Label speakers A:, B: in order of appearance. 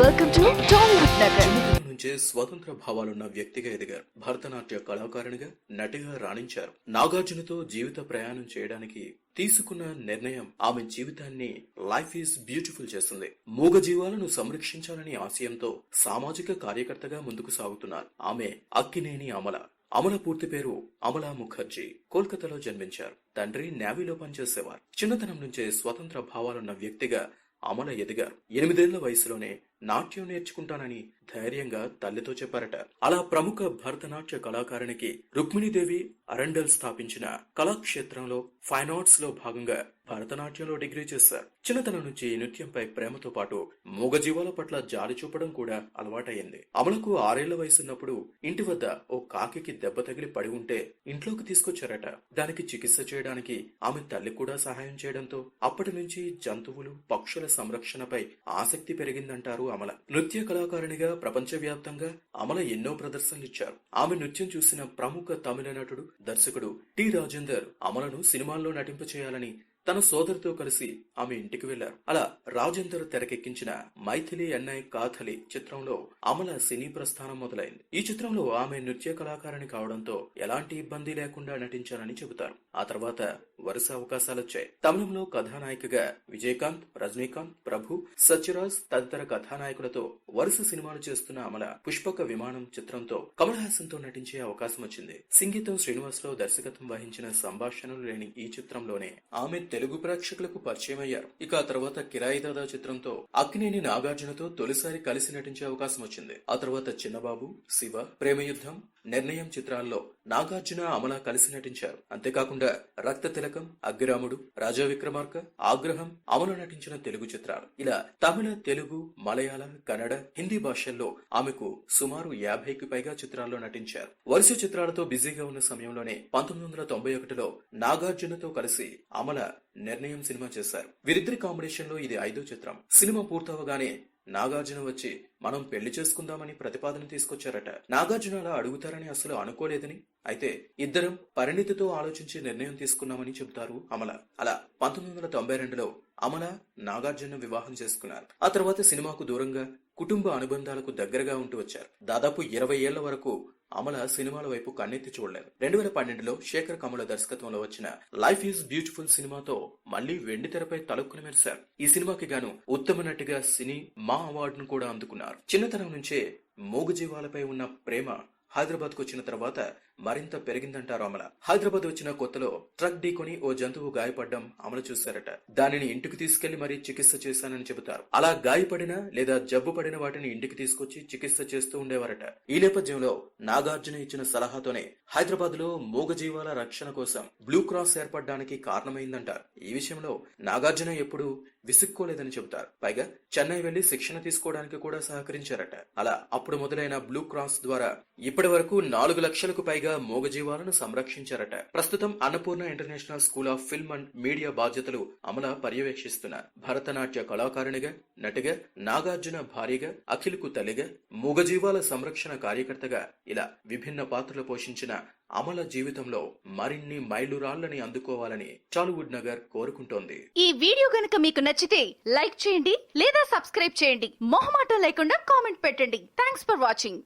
A: Welcome to Tollywood Nagar.
B: చిన్నతనం నుంచే స్వతంత్ర భావాలున్న వ్యక్తిగా ఎదిగారు. భరతనాట్య కళాకారునిగా నటిగా రాణించారు. నాగార్జునతో జీవిత ప్రయాణం చేయడానికి తీసుకున్న నిర్ణయం ఆమె జీవితాన్ని లైఫ్ ఈజ్ బ్యూటిఫుల్ చేస్తుంది. మూగజీవాలను సంరక్షించాలని ఆశయంతో సామాజిక కార్యకర్తగా ముందుకు సాగుతున్నారు. ఆమె అక్కినేని అమల. అమల పూర్తి పేరు అమలా ముఖర్జీ. కోల్కతాలో జన్మించారు. తండ్రి నేవీలో పనిచేసేవారు. చిన్నతనం నుంచే స్వతంత్ర భావాలున్న వ్యక్తిగా అమల ఎదిగారు. 8 ఏళ్ల వయసులోనే నాట్యం నేర్చుకుంటానని ధైర్యంగా తల్లితో చెప్పారట. అలా ప్రముఖ భరతనాట్య కళాకారునికి రుక్మిణీదేవి అరండల్ స్థాపించిన కళాక్షేత్రంలో ఫైన్ ఆర్ట్స్ లో భాగంగా భరతనాట్యంలో డిగ్రీ చేశారు. చిన్నతనం నుంచి నృత్యంపై ప్రేమతో పాటు మూగజీవాల పట్ల జాలి చూపడం కూడా అలవాటయ్యింది. అమలకు 6 ఏళ్ల వయసున్నప్పుడు ఇంటి వద్ద ఓ కాకికి దెబ్బ తగిలి పడి ఉంటే ఇంట్లోకి తీసుకొచ్చారట. దానికి చికిత్స చేయడానికి ఆమె తల్లి కూడా సహాయం చేయడంతో అప్పటి నుంచి జంతువులు, పక్షుల సంరక్షణపై ఆసక్తి పెరిగిందంటారు అమల. నృత్య కళాకారిణిగా ప్రపంచవ్యాప్తంగా అమల ఎన్నో ప్రదర్శనలిచ్చారు. ఆమె నృత్యం చూసిన ప్రముఖ తమిళ నటుడు, దర్శకుడు టి రాజేందర్ అమలను సినిమాల్లో నటింపచేయాలని తన సోదరితో కలిసి ఆమె ఇంటికి వెళ్లారు. అలా రాజేందర్ తెరకెక్కించిన మైథిలి అన్నై కాథలి చిత్రంలో అమల సినీ ప్రస్థానం మొదలైంది. ఈ చిత్రంలో ఆమె నృత్య కళాకారిణి కావడంతో ఎలాంటి ఇబ్బంది లేకుండా నటించాలని చెబుతారు. ఆ తర్వాత వరుస అవకాశాలొచ్చాయి. తమిళంలో కథానాయికగా విజయకాంత్, రజనీకాంత్, ప్రభు, సత్యరాజ్ తదితర కథానాయకులతో వరుస సినిమాలు చేస్తున్న అమల పుష్పక విమానం చిత్రంతో కమల్ హాసన్ తో నటించే అవకాశం వచ్చింది. సంగీతం శ్రీనివాసరావు దర్శకత్వం వహించిన సంభాషణలు లేని ఈ చిత్రంలోనే ఆమె తెలుగు ప్రేక్షకులకు పరిచయం అయ్యారు. ఇక ఆ తర్వాత కిరాయి దాదా చిత్రంతో అక్కినేని నాగార్జునతో తొలిసారి కలిసి నటించే అవకాశం వచ్చింది. ఆ తర్వాత చిన్నబాబు, శివ, ప్రేమయుద్ధం, నిర్ణయం చిత్రాల్లో నాగార్జున, అమల కలిసి నటించారు. అంతేకాకుండా రక్త తిలకం, అగ్గిరాముడు, రాజా విక్రమార్క, ఆగ్రహం అమల నటించిన తెలుగు చిత్రాలు. ఇలా తమిళ, తెలుగు, మలయాళ, కన్నడ, హిందీ భాషల్లో ఆమెకు సుమారు 50కి పైగా చిత్రాల్లో నటించారు. వరుస చిత్రాలతో బిజీగా ఉన్న సమయంలోనే 1991లో నాగార్జునతో కలిసి అమల నిర్ణయం సినిమా చేశారు. వీరిద్దరి కాంబినేషన్ లో ఇది 5వ చిత్రం. సినిమా పూర్తవగానే నాగార్జున వచ్చి మనం పెళ్లి చేసుకుందామని ప్రతిపాదన తీసుకొచ్చారట. నాగార్జున అలా అడుగుతారని అసలు అనుకోలేదని, అయితే ఇద్దరం పరిణితితో ఆలోచించి నిర్ణయం తీసుకున్నామని చెబుతారు అమల. అలా 1992లో అమల నాగార్జున వివాహం చేసుకున్నారు. ఆ తర్వాత సినిమాకు దూరంగా కుటుంబ అనుబంధాలకు దగ్గరగా ఉంటూ వచ్చారు. దాదాపు 20 ఏళ్ల వరకు అమల సినిమాల వైపు కన్నెత్తి చూడలేదు. 2012లో శేఖర్ కమల దర్శకత్వంలో వచ్చిన లైఫ్ ఈజ్ బ్యూటిఫుల్ సినిమాతో మళ్లీ వెండి తెరపై తలుక్కుని మెరిశారు. ఈ సినిమాకి గాను ఉత్తమ నటిగా సినీ మా అవార్డును కూడా అందుకున్నారు. చిన్నతనం నుంచే మూగజీవాలపై ఉన్న ప్రేమ హైదరాబాద్ కు వచ్చిన తర్వాత మరింత పెరిగిందంటారు అమల. హైదరాబాద్ వచ్చిన కొత్తలో ట్రక్ ఢీకొని ఓ జంతువు గాయపడ్డం అమల చూశారట. దానిని ఇంటికి తీసుకెళ్లి మరీ చికిత్స చేశానని చెబుతారు. అలా గాయపడిన లేదా జబ్బు పడిన వాటిని ఇంటికి తీసుకొచ్చి చికిత్స చేస్తూ ఉండేవారట. ఈ నేపథ్యంలో నాగార్జున ఇచ్చిన సలహాతోనే హైదరాబాద్ లో మూగజీవాల రక్షణ కోసం బ్లూ క్రాస్ ఏర్పడడానికి కారణమైందంటారు. ఈ విషయంలో నాగార్జున ఎప్పుడూ విసుక్కోలేదని చెబుతారు. పైగా చెన్నై వెళ్లి శిక్షణ తీసుకోవడానికి కూడా సహకరించారట. అలా అప్పుడు మొదలైన బ్లూ క్రాస్ ద్వారా ఇప్పటి వరకు 4 లక్షలకు పైగా మూగజీవాలను సంరక్షించారట. ప్రస్తుతం Annapurna international school of film and media బాధ్యతలు అమల పర్యవేక్షిస్తున్నారు. భరతనాట్య కళాకారునిగా, నటిగా, నాగార్జున భార్యగా, అఖిల్కు తల్లిగా, మూగజీవాల సంరక్షణ కార్యకర్తగా ఇలా విభిన్న పాత్రలు పోషించిన అమల జీవితంలో మరిన్ని మైలురాళ్లని అందుకోవాలని టాలీవుడ్ నగర్ కోరుకుంటోంది.
A: ఈ వీడియో గనుక మీకు నచ్చితే లైక్ చేయండి లేదా సబ్స్క్రైబ్ చేయండి. మొహమాటం లేకుండా కామెంట్ పెట్టండి. Thanks for watching.